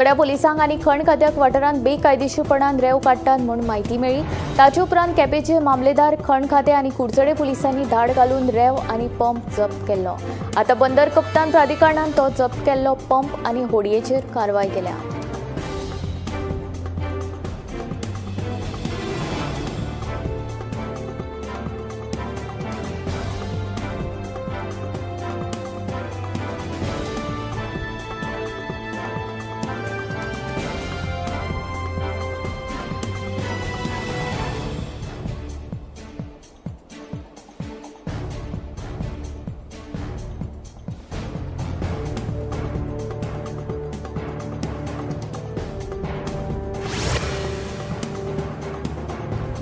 सगळ्या पोलिसांक आनी खण खात्याक वाठारांत बेकायदेशीरपणान रेंव काडटात म्हूण म्हायती मेळ्ळी। ताचे उपरांत केपेंचे मामलेदार, खण खातें आनी कुडचडे पुलिसांनी धाड घालून रेंव आनी पंप जप्त केल्लो। आतां बंदर कप्तान प्राधिकरणान तो जप्त केल्लो पंप आनी होडयेचेर कारवाय केल्या।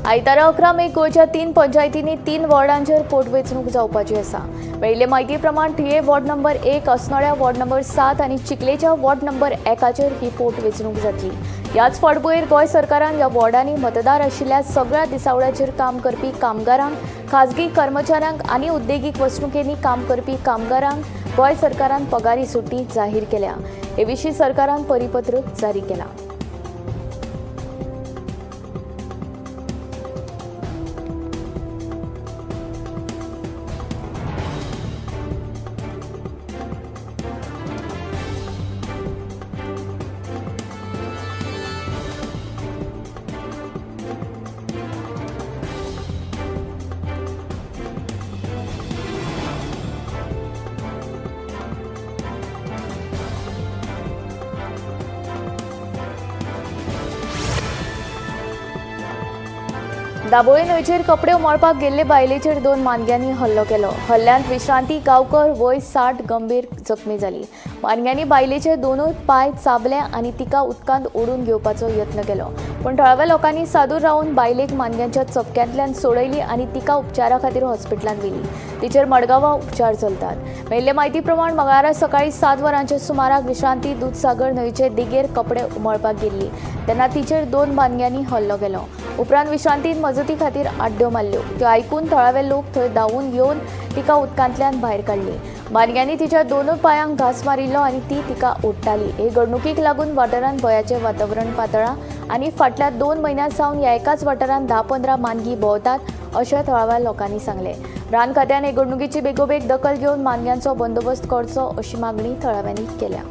आयतारा 11 मे गोंयच्या 3 पंचायतींनी 3 वॉर्डांचेर पोटवेंचणूक जावपाची आसा। मेळिल्ले म्हायती प्रमाण थिये वॉर्ड नंबर 1, अस्नोड्या वॉर्ड नंबर 7 आनी चिखलेच्या वॉर्ड नंबर 1 ही पोटवेंचणूक जातली। ह्याच फाटभुंयेर गोंय सरकारान ह्या वॉर्डांनी मतदार आशिल्ल्या सगळ्या दिसावड्याचेर काम करपी कामगारांक, खाजगी कर्मचाऱ्यांक आनी उद्देगीक वसणुकेंनी काम करपी कामगारांक गोंय सरकारान पगारी सुटी जाहीर केल्या। हे विशीं सरकारान परिपत्रक जारी केलां। दाबोळे न्हंयचेर कपडे उमळपाक गेल्ले बायलेचेर 2 मानग्यांनी हल्लो केलो। हल्ल्यांत विश्रांती गांवकर वय 60 गंभीर जखमी जाली। मानग्यांनी बायलेचे दोनूय पाय चाबले आनी तिका उदकांत ओडून घेवपाचो यत्न केलो, पूण थळाव्या लोकांनी सादूर रावन बायलेक मानग्यांच्या चपक्यांतल्यान सोडयली आनी तिका उपचारा खातीर हॉस्पिटलांत व्हेली। तिचेर मडगांवां उपचार चलतात। मेळिल्ले म्हायती प्रमाण मंगळारा सकाळी 7 वरांच्या सुमाराक विश्रांती दूधसागर न्हंयचे देगेर कपडे उमळपाक गेल्ली तेन्ना तिचेर 2 मानग्यांनी हल्लो केलो। उपरांत विश्रांतीन मजती खातीर आड्ड्यो मारल्यो। त्यो आयकून थळावे लोक थंय धांवून येवन तिका उदकांतल्यान भायर काडली। मानग्यांनी तिच्या दोनूय पांयांक घास मारिल्लो आनी ती तिका ओडटाली। हे घडणुकीक लागून वाठारांत भयाचें वातावरण पातळ्ळां आनी फाटल्या 2 म्हयन्यां सावन ह्या एकाच वाठारांत 10-15 मानगी भोंवतात अशें थळाव्या लोकांनी सांगलें। रान खात्यान हे घडणुकीची बेगोबेग दखल घेवन मानग्यांचो बंदोबस्त करचो अशी मागणी थळाव्यांनी केल्या।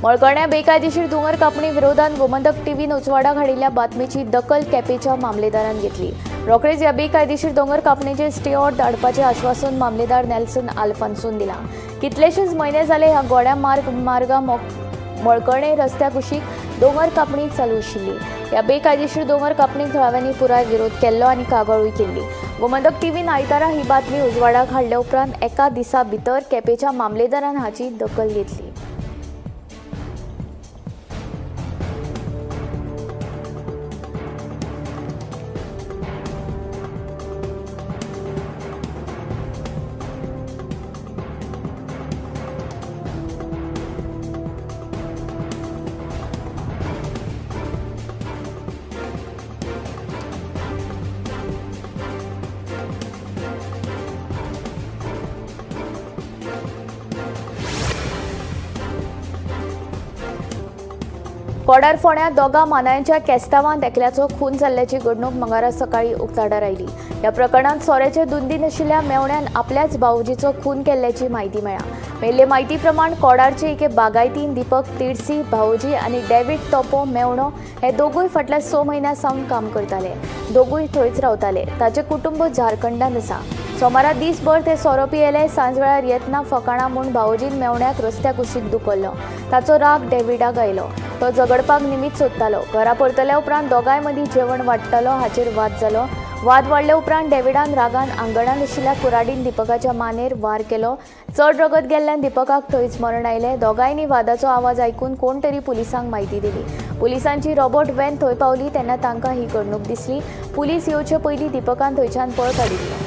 मळकर्ण्या बेकायदेशीर दोंगर कापणी विरोधात गोमंतक टीव्हीन उजवाडाक हाडिल्ल्या बातमेची दखल केपेंच्या मामलेदारान घेतली। रोखडेच ह्या बेकायदेशीर दोंगर कापणेचेर स्टे ऑर्डर धाडपाचें आश्वासन मामलेदार नेल्सन आल्फान्सोन दिलां। कितलेशेच म्हयने जाले ह्या गोड्या मार्गा मळकर्णे रस्त्या कुशीक दोंगर कापणी चालू आशिल्ली। ह्या बेकायदेशीर दोंगर कापणीक थळाव्यांनी पुराय विरोध केल्लो आनी कागाळूय केल्ली। गोमंतक टीव्हीन आयतारा ही बातमी उजवाडाक हाडल्या उपरांत एका दिसा भितर केपेंच्या मामलेदारान हाची दखल घेतली। कोडार फोंड्या दोगा मानायांच्या केस्तांवांत एकल्याचो खून जाल्ल्याची घडणूक मंगळारा सकाळी उक्ताडार आयली। ह्या प्रकरणांत सोऱ्याचे दुंदीन आशिल्ल्या मेवण्यान आपल्याच भावजीचो खून केल्ल्याची म्हायती मेळ्ळा। मेळिल्ले म्हायती प्रमाण कोडारचे एके बागायतीन दीपक तिडसी भावजी आनी डेव्हिड टोपो मेवणो हे दोगूय फाटल्या 6 म्हयन्यां सावन काम करताले। दोगूय थंयच रावताले। ताचे कुटुंब झारखंडांत आसा। सोमारा दिसभर ते सोरो पियेले। सांजवेळार येतना फकाणां म्हूण भावजीन मेवण्याक रस्त्या कुशीक दुखल्लो। ताचो राग डेव्हिडाक आयलो। तो झगडपाक निमीत सोदतालो। घरा परतल्या उपरांत दोगांय मदीं जेवण वाडटालो हाचेर वाद जालो। वाद वाडले उपरांत डेव्हिडान रागान आंगणांत आशिल्ल्या कुराडीन दीपकाच्या मानेर वार केलो। चड रगत गेल्ल्यान दीपकाक थंयच मरण आयलें। दोगांयनी वादाचो आवाज आयकून कोण तरी पुलिसांक म्हायती दिली। पुलिसांची रोबोट व्हॅन थंय पावली तेन्ना तांकां ही घडणूक दिसली। पुलीस येवचे पयलीं दीपकान थंयच्यान पळ काडिल्लो।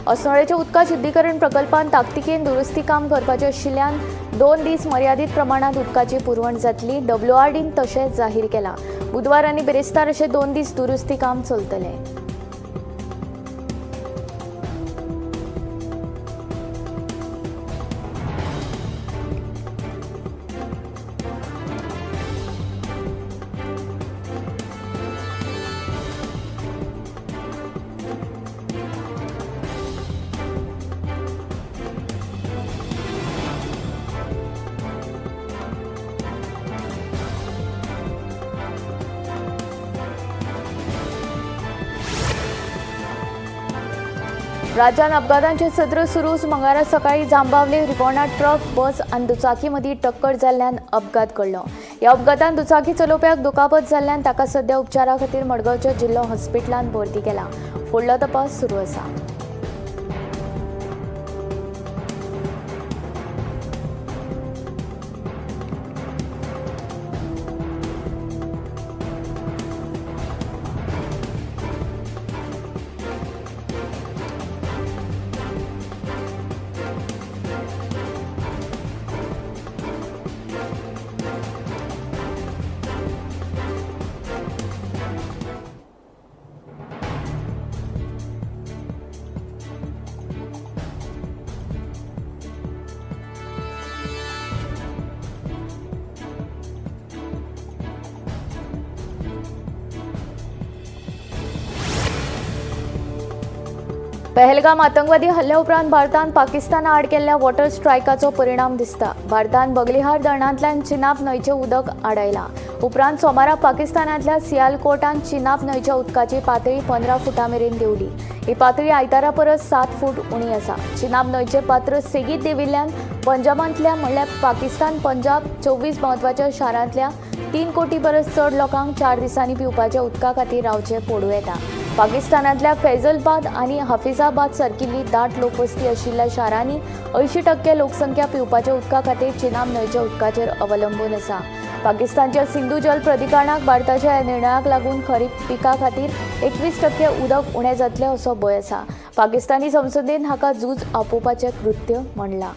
अस्नोळेच्या उदका शुद्धीकरण प्रकल्पान ताकतिकेन दुरुस्ती काम करपाचें आशिल्ल्यान 2 दीस मर्यादीत प्रमाणात उदकाची पुरवण जातली. WRDन तशेंच जाहीर केलां. बुधवार आनी बिरेस्तार अशे 2 दीस दुरुस्ती काम चलतलें. राज्यात अपघातांचे सत्र सुरूच. मंगळारा सकाळी जांबावले रिपोर्टात ट्रक, बस आनी दुचाकी मदीं टक्कर जाल्ल्यान अपघात घडलो. ह्या अपघातांत दुचाकी चलोवप्याक दुखापत जाल्ल्यान ताका सध्या उपचारा खातीर मडगांवच्या जिल्लो हॉस्पिटलांत भरती केला. फुडलो तपास सुरू आसा. पहलगाम आतंकवादी हल्ल्या उपरांत भारतान पाकिस्ताना आड केल्ल्या वॉटर स्ट्रायकाचो परिणाम दिसता. भारतान बगलिहार धरणांतल्यान चिनाब न्हंयचें उदक आडायलां. उपरांत सोमारा पाकिस्तानांतल्या सियालकोटांत चिनाब न्हंयच्या उदकाची पातळी 15 फुटां मेरेन देंवली. ही पातळी आयतारा परस 7 फूट उणी आसा. चिनाब न्हंयचें पात्र सेगीत देंविल्ल्यान पंजाबांतल्या म्हणल्यार पाकिस्तान पंजाब 24 म्हत्वाच्या शारांतल्या 3 कोटी परस चड लोकांक 4 दिसांनी पिवपाच्या उदका खातीर रावचें पडूं येता. पाकिस्तानांतल्या फैजलाबाद आनी हफिजाबाद सारकिल्ली दाट लोकवस्ती आशिल्ल्या शारांनी 80% लोकसंख्या पिवपाच्या उदका खातीर चिनाब न्हंयच्या उदकाचेर अवलंबून आसा. पाकिस्तानच्या सिंधू जल प्राधिकरणाक भारताच्या ह्या निर्णयाक लागून खरीप पिका खातीर 21% उदक उणें जातलें असो भंय आसा. पाकिस्तानी संसदेन हाका झूज आपोवपाचें कृत्य म्हणलां.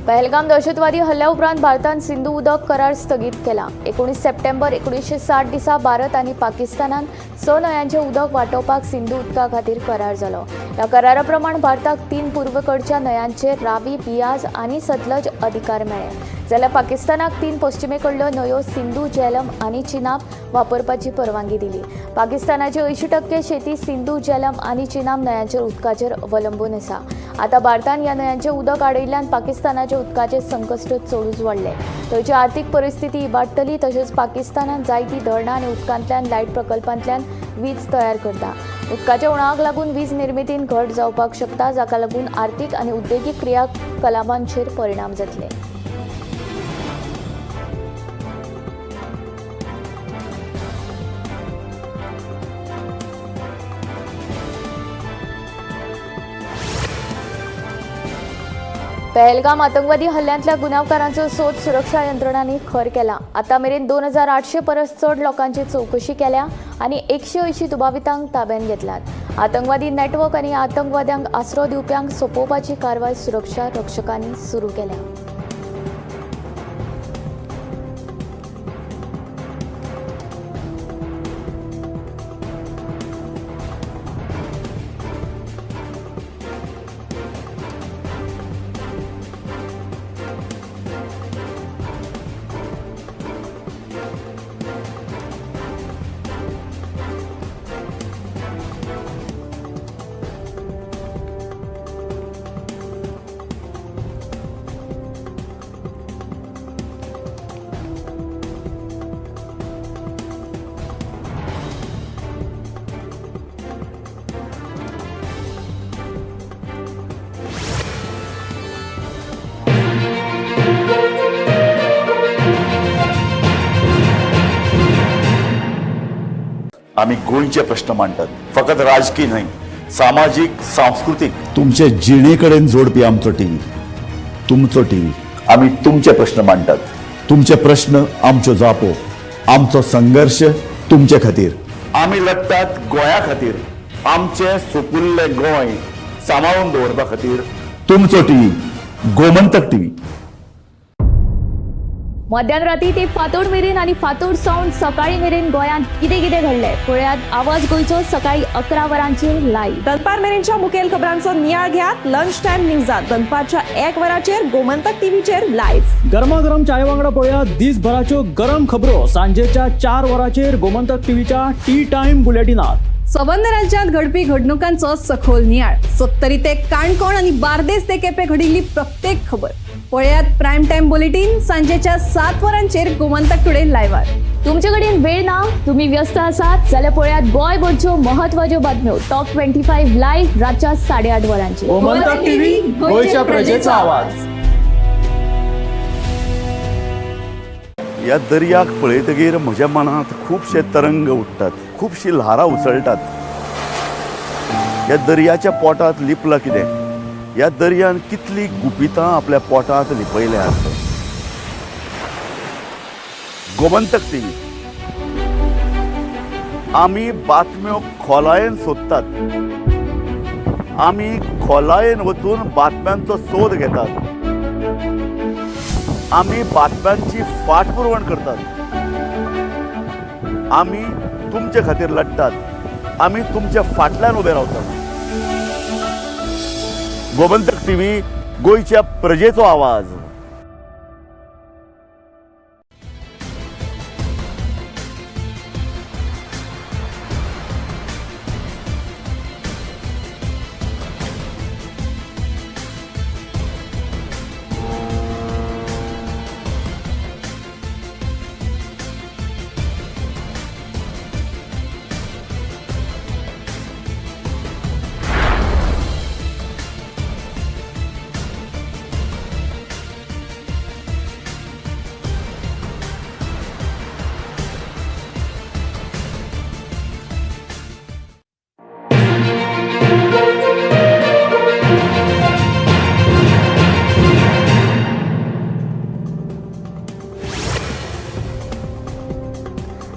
पहलगाम दहशतवादी हल्ल्या उपरांत भारतान सिंधू उदक करार स्थगीत केला. 19 सप्टेंबर 1960 दिसा भारत आनी पाकिस्तानान 6 न्हंयांचें उदक वांटोवपाक सिंधू उदका खातीर करार जालो. ह्या करारा प्रमाण भारताक 3 पूर्वेकडच्या न्हंयांचेर रावी, बियाज आनी सतलज अधिकार मेळ्ळे, जाल्यार पाकिस्तानाक 3 पश्चिमेकडल्यो न्हंयो सिंधू, झेलम आनी चिनाब वापरपाची परवानगी दिली. पाकिस्तानाची 80% शेती सिंधू, झेलम आनी चिनाब न्हंयांचेर उदकाचेर अवलंबून आसा. आतां भारतान ह्या न्हंयांचें उदक आडयल्ल्यान पाकिस्तानाचे उदकाचें संकश्ट चडूच वाडलें. थंयची आर्थीक परिस्थिती इबाडटली. तशेंच पाकिस्तानान जायतीं धरणां आनी उदकांतल्यान लायट प्रकल्पांतल्यान वीज तयार करता. उदकाच्या उणावाक लागून वीज निर्मितीन घट जावपाक शकता, जाका लागून आर्थीक आनी उद्देगीक क्रियाकलापांचेर परिणाम जातले. पहलगाम आतंकवादी हल्ल्यांतल्या गुन्यांवकारांचो सोद सुरक्षा यंत्रणांनी खर केला. आतां मेरेन 2800 परस चड लोकांची चवकशी केल्या आनी 180 दुबावितांक ताब्यात घेतल्यात. आतंकवादी नेटवर्क आनी आतंकवाद्यांक आसरो दिवप्यांक सोंपोवपाची कारवाय सुरक्षा रक्षकांनी सुरू केल्या. आम्ही गोंयचे प्रश्न मांडटात, फकत राजकीय न्हय, सामाजीक, सांस्कृतिक. तुमचे जिणेकडेन जोडपी आमचो टीव्ही तुमचो टीव्ही. आम्ही तुमचे प्रश्न मांडटात. तुमचे प्रश्न आमच्यो जापो. आमचो संघर्ष तुमचे खातीर. आम्ही लढटात गोंया खातीर. आमचे सुपुल्ले गोंय सांबाळून दवरपा खातीर. तुमचो टीव्ही. गोमंतक टीव्ही. मध्यराती ते फातोड मेरेन आणि फातोड सावन सकाळी मेरेन गोंयांत कितें कितें घडलें पळयात आवाज गोंयचो सकाळी 11 वरांचेर लायव्ह. दनपार मेरेनच्या मुखेल खबरांचो नियाळ घेयात लंच टाइम न्यूजात दनपारच्या 1 वराचेर गोमंतक टीव्हीचेर लायव्ह. गरमागरम चाय वांगडा पळयात दिसभराच्यो गरम खबरो सांजेच्या 4 वरांचेर गोमंतक टीव्हीच्या टी टाइम बुलेटिनात. संबंध राज्यांत घडपी घडणुकांचो सखोल नियाळ. 70 ते काणकोण आणि बार्देस ते केपें घडिल्ली प्रत्येक खबर पळयात प्रायम टाइम बुलेटिन सांजेच्या 7 वरांचेर गोमंतक टुडे लायव्हार. तुमचे कडेन वेळ ना, तुम्ही व्यस्त आसात जाल्यार पळयात गोंयभरच्यो म्हत्वाच्यो बातम्यो टॉप 25 लायव्ह रातच्या 8:30 वरांचेर. गोमंतक टीव्ही गोंयच्या प्रजेचा आवाज. या दर्याक पळयतकीर म्हज्या मनांत खुबशे तरंग उठटात. खुबशी ल्हारां उसळटात. ह्या दर्याच्या पोटांत लिपलां कितें? ह्या दर्यान कितली गुपितां आपल्या पोटांत लिपयल्यात. गोमंतक टीव्ही. आमी बातम्यो खोलायेन सोदतात. आमी खोलायेन वचून बातम्यांचो सोद घेतात. आमी बातम्यांची फाटपुरवण करतात. आमी तुमचे खातीर लढटात. आमी तुमच्या फाटल्यान उबे रावतात. गोमंतक टीव्ही गोंयच्या प्रजेचो आवाज.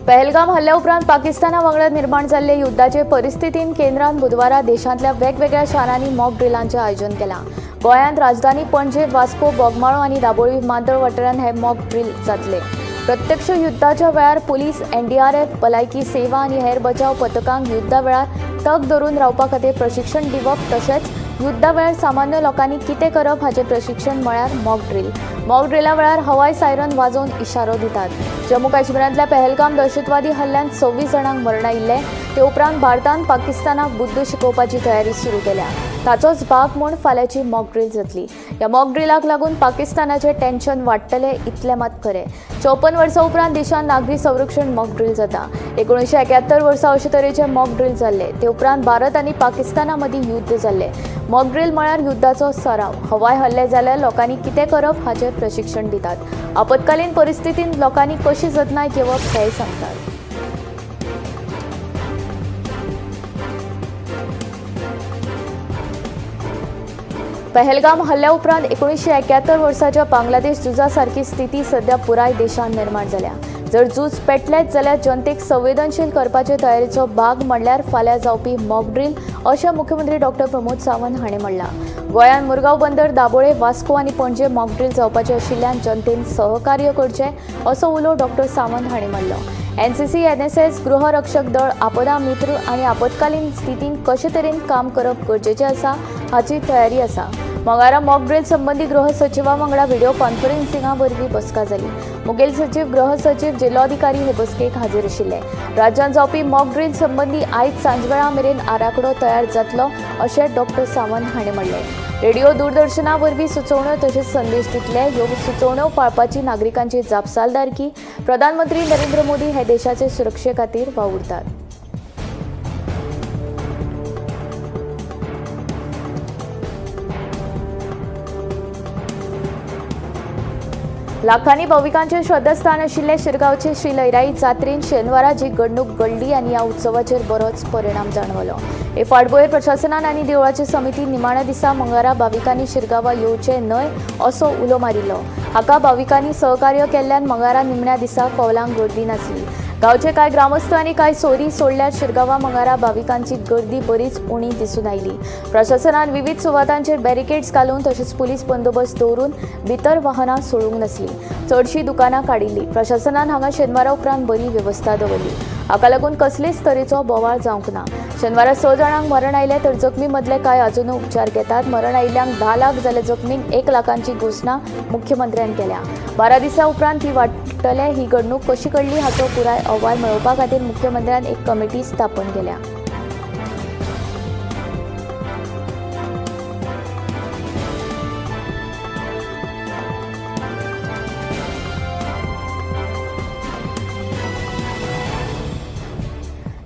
पहलगाम हल्ल्या उपरांत पाकिस्ताना वांगडा निर्माण जाल्ले युद्धाचे परिस्थितीन केंद्रान बुधवारा देशांतल्या वेगवेगळ्या शारांनी मॉक ड्रिलांचें आयोजन केलां. गोंयांत राजधानी पणजे, वास्को, बोगमाळो आनी दाबोळी विमानतळ वाठारांत हे मॉक ड्रिल जातले. प्रत्यक्ष युद्धाच्या वेळार पुलीस, एनडीआरएफ, भलायकी सेवा आनी हेर बचाव पथकांक युद्धा वेळार तग धरून रावपा खातीर प्रशिक्षण दिवप तशेंच युद्धा वेळार सामान्य लोकांनी कितें करप हाचें प्रशिक्षण म्हळ्यार मॉक ड्रिल. मॉक ड्रिला वेळार हवाय सायरन वाजोवन इशारो दितात. जम्मू काश्मीरांतल्या पहलगाम दहशतवादी हल्ल्यांत 26 जाणांक मरण आयिल्ले. ते उपरांत भारतान पाकिस्तानाक बुद्ध शिकोवपाची तयारी सुरू केल्या. ताचोच भाग म्हूण फाल्यांची मॉक ड्रिल जातली. ह्या मॉक ड्रिलाक लागून पाकिस्तानाचें टेन्शन वाडटलें इतलें मात खरें. 54 वर्सां उपरांत देशांत नागरी संरक्षण मॉक ड्रिल जाता. 1971 वर्सा अशे तरेचे मॉक ड्रिल जाल्ले. ते उपरांत भारत आनी पाकिस्ताना मदीं युद्ध जाल्लें. मॉक ड्रिल म्हळ्यार युद्धाचो सराव. हवाय हल्ले जाल्यार लोकांनी कितें करप हाचें प्रशिक्षण दितात. आपतकालीन परिस्थितींत लोकांनी कशी जतनाय घेवप हेंय सांगतात. पहलगाम हल्ल्या उपरांत 1971 वर्साच्या बांगलादेश झुजा सारखी स्थिती सध्या पुराय देशांत निर्माण जाल्या. जर झूज पेटलेच जाल्यार जनतेक संवेदनशील करपाचे तयारीचो भाग म्हणल्यार फाल्यां जावपी मॉक ड्रिल अशें मुख्यमंत्री डॉक्टर प्रमोद सावंत हाणें म्हणलां. गोंयांत मुरगांव बंदर, दाबोळे, वास्को आनी पणजे मॉक ड्रिल जावपाचे आशिल्ल्यान जनतेन सहकार्य करचें असो उलो डॉक्टर सावंत हाणें मारलो. एनसीसी, एनएसएस, गृहरक्षक दळ, आपदा मित्र आनी आपतकालीन स्थितीन कशे तरेन काम करप गरजेचें आसा हाची तयारी आसा. मंगळारा मॉक ड्रिल संबंधी गृह सचिवा वांगडा व्हिडिओ कॉन्फरन्सिंगा वरवीं बसका जाली. मुखेल सचिव, गृह सचिव, जिल्लोधिकारी हे बसकेक हाजीर आशिल्ले. राज्यांत जावपी मॉक ड्रिल संबंधी आयज सांजवेळा मेरेन आराखडो तयार जातलो अशें डॉक्टर सावंत हाणें म्हणलें. रेडिओ, दूरदर्शना वरवीं सुचोवण्यो तशेंच संदेश दितले. ह्यो सुचोवण्यो पाळपाची नागरिकांची जापसालदारकी. प्रधानमंत्री नरेंद्र मोदी हे देशाचे सुरक्षे खातीर वावुरतात. लाखांनी भाविकांचे श्रद्धास्थान आशिल्ले शिरगांवचे श्री लयराई जात्रेन शेनवारा जी घडणूक घडली आनी ह्या उत्सवाचेर बरोच परिणाम जाणवलो. हे फाटभुंयेर प्रशासनान आनी देवळाची समिती निमाण्या दिसा मंगळारा भाविकांनी शिरगांवा येवचे न्हय असो उलो मारिल्लो. हाका भाविकांनी सहकार्य केल्ल्यान मंगळारा निमण्या दिसा कौलांक गर्दी नासली. गांवचे कांय ग्रामस्थ आनी कांय सोयरी सोडल्यार शिरगांवा मंगळारा भाविकांची गर्दी बरीच उणी दिसून आयली. प्रशासनान विविध सुवातांचेर बॅरिकेड्स घालून तशेंच पुलीस बंदोबस्त दवरून भितर वाहनां सोडूंक नासली. चडशीं दुकानां काडिल्लीं. प्रशासनान हांगा शेनवारा उपरांत बरी वेवस्था दवरली. हाका लागून कसलेच तरेचो बोवाळ जावंक ना. शेनवारा 6 जाणांक मरण आयले तर जखमी मदले कांय अजूनय उपचार घेतात. मरण आयिल्ल्यांक 10 लाख जाल्यार जखमींक 1 लाखांची घोशणा मुख्यमंत्र्यान केल्या. 12 दिसां उपरांत ही वाडटले. ही घडणूक कशी घडली हाचो पुराय अहवाल मेळोवपा खातीर मुख्यमंत्र्यान एक कमिटी स्थापन केल्या.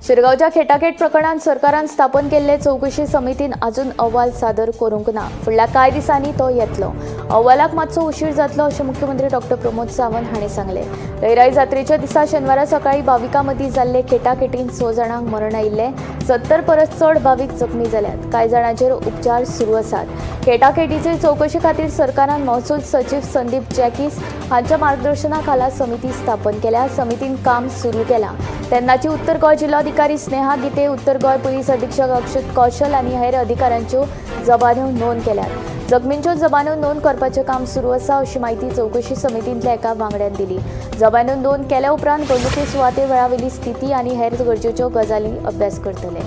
शिरगांवच्या खेटाखेट प्रकरणात सरकारान स्थापन केल्ले चौकशी समितीन अजून अहवाल सादर करूंक ना. फुडल्या कांय दिसांनी तो येतलो. अहवालाक मातसो उशीर जातलो अशें मुख्यमंत्री डॉ. प्रमोद सावंत हांणी सांगलें. लयराई जात्रेच्या दिसा शेनवारा सकाळीं भाविकां मदीं जाल्ले खेटाखेटीन 6 जाणांक मरण आयिल्ले. 70 परस चड भावीक जखमी जाल्यात. कांय जाणांचेर उपचार सुरू आसात. खेटाखेटीचे चौकशे खातीर सरकारान महसूल सचिव संदीप जॅकीस हांच्या मार्गदर्शना खाला समिती स्थापन केल्या. समितीन काम सुरू केलां. तेन्नाची उत्तर गोंय जिल्हाधिकारी स्नेहा गिते, उत्तर गोंय पुलीस अधीक्षक अक्षत कौशल आनी हेर अधिकाऱ्यांच्यो जबान्यो नोंद केल्यात. जखमींच्यो जबान्यो नोंद करपाचें काम सुरू आसा अशी माहिती चौकशी समितींतल्या एका वांगड्यान दिली. जबान्यो नोंद केल्या उपरांत घडणुके सुवाते वेळावेली स्थिती आनी हेर गरजेच्यो गजाली अभ्यास करतले.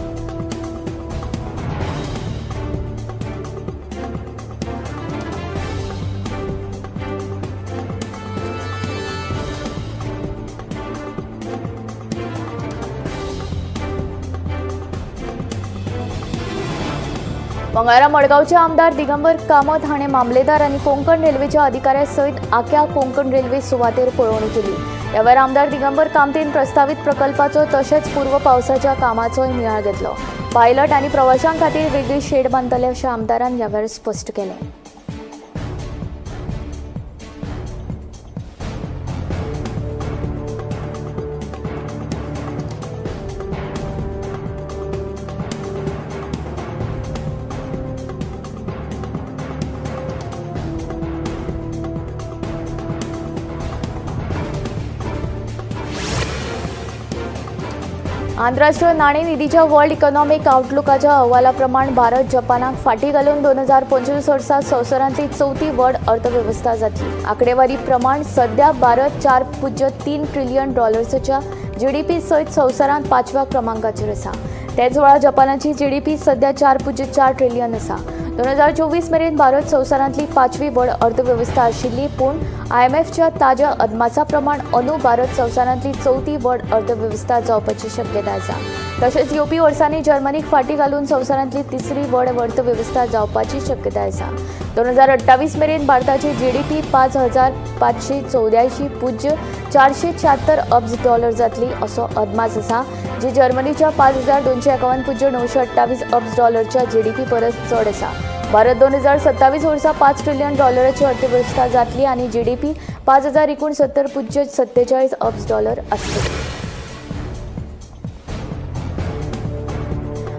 मंगळारा मडगांवचे आमदार दिगंबर कामत हाणें मामलेदार आनी कोंकण रेल्वेच्या अधिकाऱ्यां सयत आख्या कोंकण रेल्वे सुवातेर पळोवणी केली. ह्या वेळार आमदार दिगंबर कामतीन प्रस्तावित प्रकल्पाचो तशेंच पूर्व पावसाच्या कामाचोय नियाळ घेतलो. पायलट आनी प्रवाशां खातीर वेगळी शेड बांदतले अशें आमदारान ह्या वेळार स्पश्ट केलें. आंतरराष्ट्रीय नाणेनिधीच्या वर्ल्ड इकॉनॉमिक आउटलुकाच्या अहवाला प्रमाण भारत जपानाक फाटीं घालून 2025 वर्सा संवसारांतली चवथी व्हड अर्थवेवस्था जातली. आंकडेवारी प्रमाण सध्या भारत $4.3 ट्रिलियन GDP सयत संवसारांत 5व्या क्रमांकाचेर आसा. तेच वेळार जपानाची GDP सध्या 4.4 ट्रिलियन आसा. 2024 मेरेन भारत संवसारांतली 5वी व्हड अर्थवेवस्था आशिल्ली, पूण IMFच्या ताज्या अदमासा प्रमाण अंदू भारत संवसारांतली चवथी व्हड अर्थवेवस्था जावपाची शक्यताय आसा. तशेंच येवपी वर्सांनी जर्मनीक फाटीं घालून संवसारांतली तिसरी व्हड अर्थवेवस्था जावपाची शक्यताय आसा. 2028 मेरेन भारताची GDP $5,584.476 अब्ज जातली असो अदमास आसा, जी जर्मनीच्या $5,251.928 अब्ज GDP परस चड आसा. भारत 2027 वर्सा $5 ट्रिलियन अर्थवेवस्था जातली आनी GDP $5,069.47 अब्ज आसतली.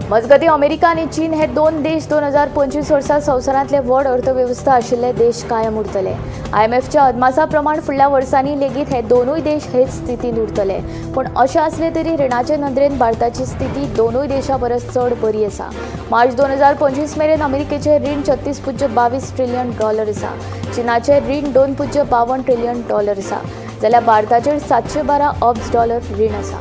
मजगती अमेरिका आनी चीन हे दोन देश 2025 वर्सा संवसारांतले व्हड अर्थवेवस्था आशिल्ले देश कायम उरतले. IMFच्या अदमासा प्रमाण फुडल्या वर्सांनी लेगीत हे दोनूय देश हेच स्थितीत उरतले. पूण अशें आसले तरी रिणाचे नदरेन भारताची स्थिती दोनूय देशां परस चड बरी आसा. मार्च 2025 मेरेन अमेरिकेचें रीण $36.22 ट्रिलियन आसा. चीनाचें रीण $2.52 ट्रिलियन आसा, जाल्यार भारताचेर $712 अब्ज रीण आसा.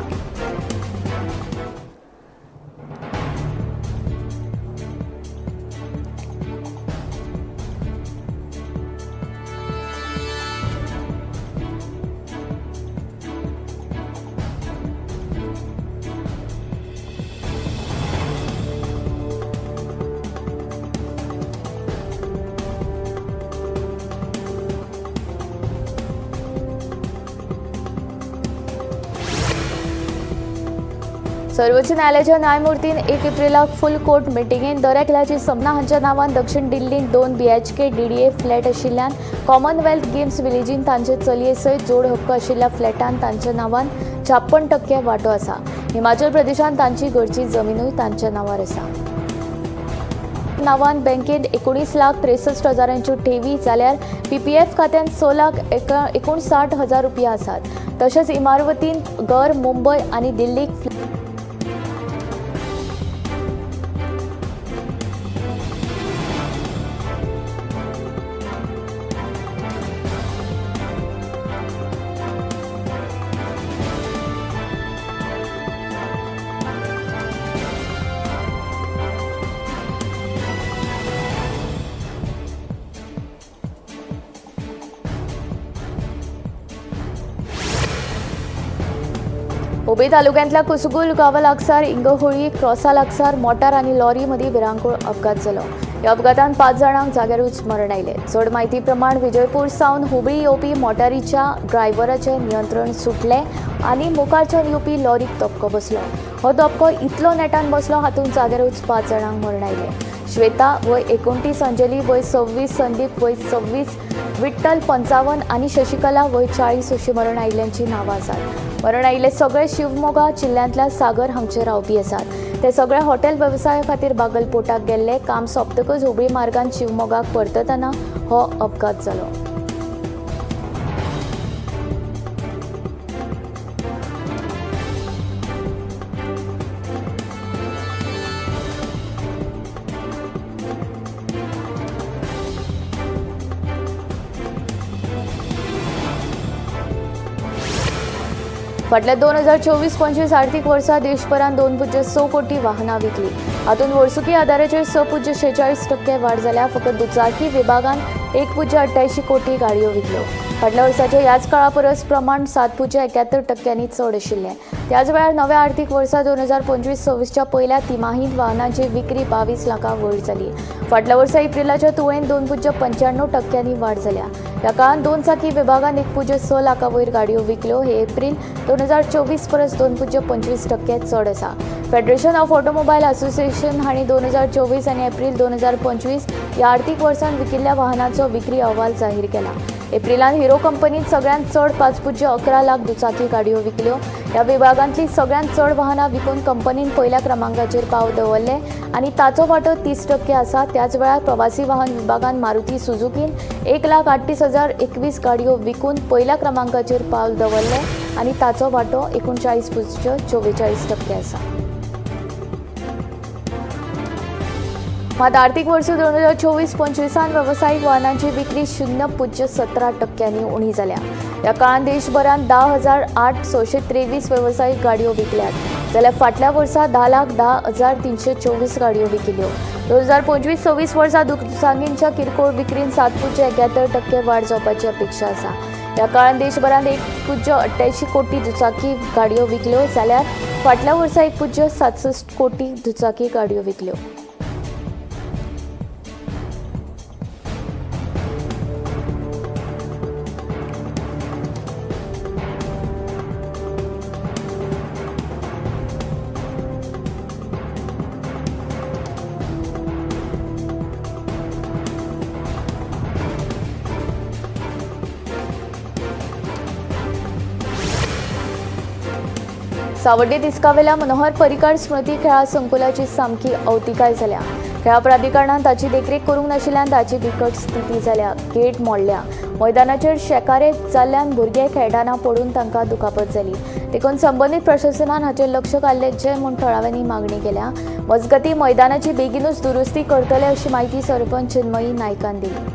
सर्वोच्च न्यायालयाच्या न्यायमूर्तीन 1 एप्रिलाक फुल कोर्ट मिटिंगेन दरेकल्याची सपना हांच्या नांवान दक्षिण दिल्लींत 2 BHK DDA फ्लॅट आशिल्ल्यान कॉमनवेल्थ गेम्स विलेजीन तांचे चलये सयत जोड हक्क आशिल्ल्या फ्लॅटांत तांच्या नांवान 56% वांटो आसा. हिमाचल प्रदेशांत तांची घरची जमीनूय तांच्या नांवार आसा. नांवान बँकेत 19,63,000 ठेवी जाल्यार PPF खात्यांत 6,59,000 रुपया आसात. तशेंच इमारतीन घर मुंबय आनी दिल्लीक हुबे तालुक्यांतल्या कुसगुल गांवा लागसार इंगहोळी क्रॉसा लागसार मोटार आनी लॉरी मदीं भिरांकूळ अपघात जालो. ह्या अपघातांत 5 जाणांक जाग्यारूच मरण आयलें. चड म्हायती प्रमाण विजयपूर सावन हुबळी येवपी मोटारीच्या ड्रायव्हराचें नियंत्रण सुटलें आनी मुखारच्यान येवपी लॉरीक धपको बसलो. हो धपको इतलो नेटान बसलो हातूंत जाग्यारूच 5 जाणांक मरण आयलें. श्वेता वय 29, अंजली वय 26, संदीप वय 26, विठ्ठल 55 आनी शशिकला वय 40 अशीं मरण आयिल्ल्यांची नांवां आसात. मरण आयिल्ले सगळे शिवमोगा जिल्ल्यांतल्या सागर हांगचे रावपी आसात. ते सगळे हॉटेल वेवसाया खातीर बागलकोटाक गेल्ले. काम सोंपतकच हुबळी मार्गान शिवमोगाक परततना हो अपघात जालो. फाटल्या 2024-25 आर्थीक वर्सा देशभरात 2.6 कोटी वाहनां विकली. हातूंत वर्सुकी आदाराचेर 6.46% वाड जाल्या. फकत दुचाकी विभागान 1.88 कोटी गाडयो विकल्यो. फाटल्या वर्साच्या ह्याच काळा परस प्रमाण 7.71% चड आशिल्लें. त्याच वेळार नव्या आर्थीक वर्सा 2025-26च्या पयल्या तिमाहीत वाहनांची विक्री 22 लाखां वयर जाली. फाटल्या वर्सा एप्रिलाच्या तुळेन 2.95% वाड जाल्या. ह्या काळात 2 चाकी विभागान 1.6 लाखां वयर गाडयो विकल्यो. हे एप्रील 2024 परस 2.25% चड आसा. फेडरेशन ऑफ ऑटोमोबाईल असोसिएशन हांणी 2024 आनी एप्रील 2025 ह्या आर्थीक वर्सान विकिल्ल्या वाहनांचो विक्री अहवाल जाहीर केला. एप्रिलांत हिरो कंपनीन सगळ्यांत चड 5.11 लाख दुचाकी गाडयो विकल्यो. ह्या विभागांतली सगळ्यांत चड वाहनां विकून कंपनीन पयल्या क्रमांकाचेर पाव दवरले आनी ताचो वांटो 30% आसा. त्याच वेळार प्रवासी वाहन विभागान मारुती सुझुकीन 1,38,021 गाडयो विकून पयल्या क्रमांकाचेर पावल दवरले आनी ताचो वांटो 39.44% आसा. मात आर्थीक वर्स 2024-25 वेवसायीक वाहनांची विक्री 0.17% उणी जाल्या. ह्या काळात देशभरात 10,823 वेवसायीक गाडयो विकल्यात जाल्यार फाटल्या वर्सा 10,10,324 गाडयो विकिल्यो. 2025-26 वर्सा दुचाकींच्या किरकोळ विक्रीन 7.71% वाड जावपाची अपेक्षा आसा. ह्या काळात देशभरात 1.88 कोटी दुचाकी गाडयो विकल्यो जाल्यार फाटल्या वर्सा 1.67 कोटी दुचाकी गाडयो विकल्यो. सावड्डे तिस्कावेल्या मनोहर पर्रीकार स्मृती खेळा संकुलाची सामकी अवतिकाय जाल्या. खेळा प्राधिकरणान ताची देखरेख करूंक नाशिल्ल्यान ताची बिकट स्थिती जाल्या. गेट मोडल्या. मैदानाचेर शेकारे जाल्ल्यान भुरगे खेळटाना पडून तांकां दुखापत जाली. देखून संबंदीत प्रशासनान हाचेर लक्ष घाल्लेचे म्हूण थळाव्यांनी मागणी केल्या. मजगतीं मैदानाची बेगीनूच दुरुस्ती करतले अशी माहिती सरपंच चिन्मयी नायकान दिली.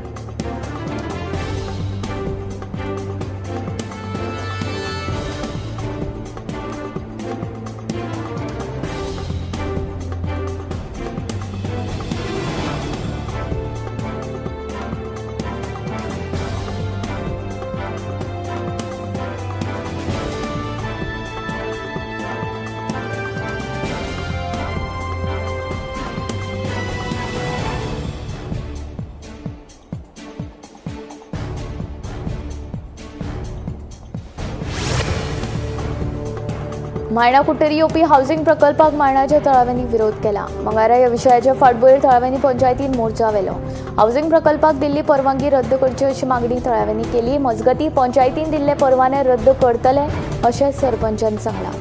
मायणा कुट्टेरी येवपी हावसिंग प्रकल्पाक मायणाच्या थळाव्यांनी विरोध केला. मंगळारा ह्या विशयाच्या फाटभुंयेर थळाव्यांनी पंचायतीन मोर्चा व्हेलो. हावसिंग प्रकल्पाक दिल्ली परवानगी रद्द करची अशी मागणी थळाव्यांनी केली. मजगतीं पंचायतीन दिल्ले परवाने रद्द करतले अशें सरपंचान सांगलां.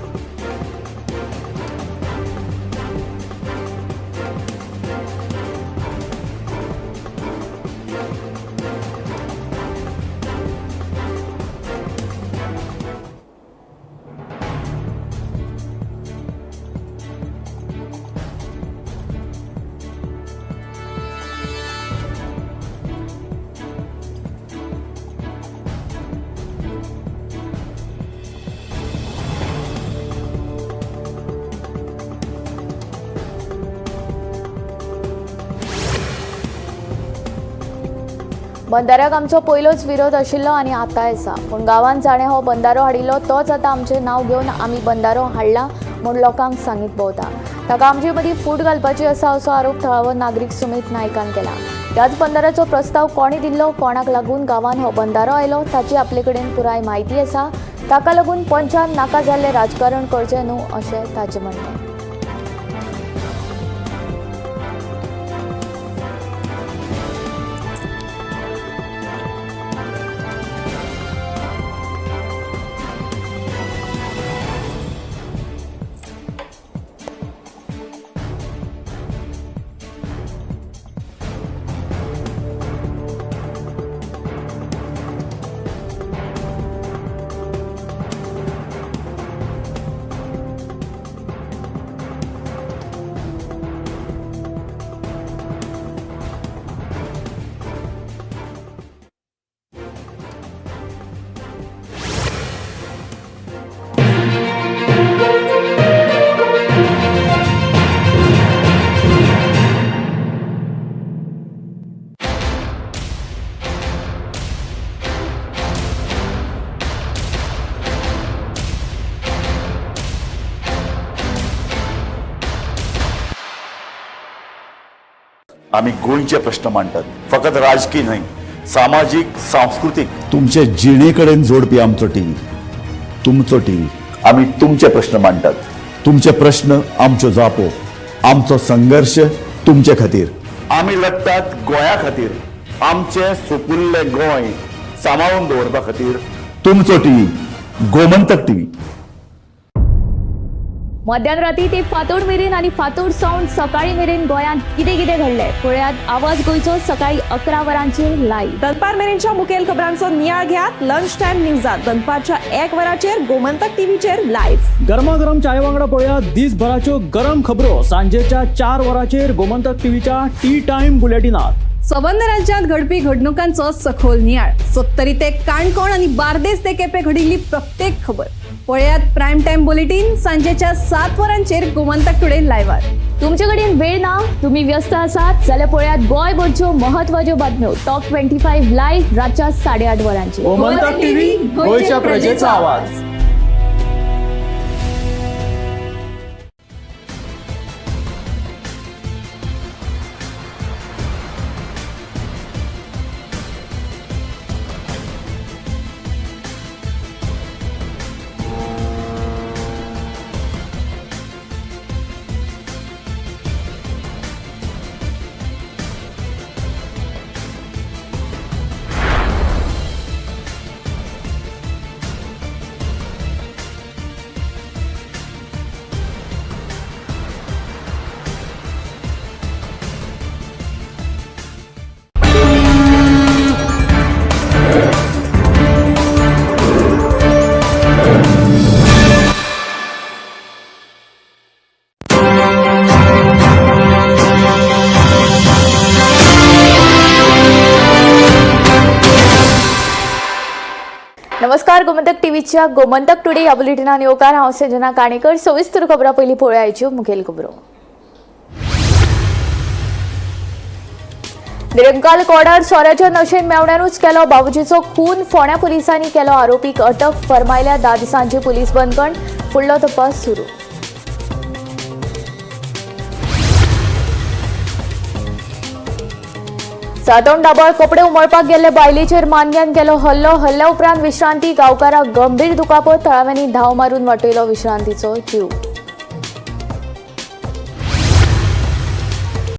बंधाऱ्याक आमचो पयलोच विरोध आशिल्लो आनी आतांय आसा, पूण गांवांत जाणें हो बंधारो हाडिल्लो तोच आतां आमचें नांव घेवन आमी बंधारो हाडला म्हूण लोकांक सांगीत भोंवता. ताका आमचे मदीं फूट घालपाची आसा असो आरोप थळावो नागरीक सुमीत नायकान केला. ह्याच बंधाऱ्याचो प्रस्ताव कोणी दिल्लो, कोणाक लागून गांवांत हो बंधारो आयलो ताची आपले कडेन पुराय म्हायती आसा. ताका लागून पंचान नाका जाल्लें राजकारण करचें न्हू अशें ताचें म्हणणें. आम्ही गोंयचे प्रश्न मांडटात, फकत राजकीय न्हय, सामाजीक, सांस्कृतिक. तुमचे जिणेकडेन जोडपी आमचो टीव्ही, तुमचो टीव्ही. आम्ही तुमचे प्रश्न मांडटात. तुमचे प्रश्न आमच्यो जापो, आमचो संघर्ष तुमचे खातीर. आम्ही लढटात गोंया खातीर, आमचे सोपुल्ले गोंय सांबाळून दवरपा खातीर. तुमचो टीव्ही, गोमंतक टीव्ही. मध्यराती ते फातोड मेरेन आनी फातोड सावन सकाळी मेरेन गोंयांत कितें कितें घडलें पळयात. आवाज गोंयचो सकाळी 11 वरांचेर लायव्ह. दनपार मेरेनच्या मुखेल खबरांचो नियाळ घेयात लंच टाइम न्यूजात दनपारच्या 1 वराचेर गोमंतक टीव्हीचेर लायव्ह. गरमागरम चाय वांगडा पळयात दिसभराच्यो गरम खबरो सांजेच्या 4 वराचेर गोमंतक टीव्हीच्या टी टाइम बुलेटिनात. संबंध राज्यांत घडपी घडणुकांचो सखोल नियाळ. सत्तरी ते काणकोण आणि बार्देस ते केपें घडिल्ली प्रत्येक खबर पळयात प्रायम टाइम बुलेटिन सांजेच्या 7 वरांचेर गोमंतक टुडे लायव्हार. तुमचे कडेन वेळ ना, तुम्ही व्यस्त आसात जाल्यार पळयात गोंयभरच्यो म्हत्वाच्यो बातम्यो टॉप 25 लायव्ह रातच्या 8:30 वरांचेर. गोमंतक टीव्ही, गोंयच्या प्रजेचा आवाज. नमस्कार, गोमंतक टीव्हीच्या गोमंतक टुडे ह्या बुलेटिनान येवकार. हांव संजना काणेकर. सविस्तर खबरां पयलीं पळोवया आयच्यो मुखेल खबरो. निरंकाल कोडार सोऱ्याच्या नशेन मेवण्यानूच केलो बाबूजीचो खून. फोंड्या पुलिसांनी केलो आरोपीक अटक. फर्मायल्या 10 दिसांची पुलीस बंदखण. फुडलो तपास सुरू. सातोंड दाबोळ कपडे उमळपाक गेल्ले बायलेचेर मानग्यान केलो हल्लो. हल्ल्या उपरांत विश्रांती. गांवकाराक गंभीर दुखापत. थळाव्यांनी धांव मारून वाटयलो विश्रांतीचो जीव.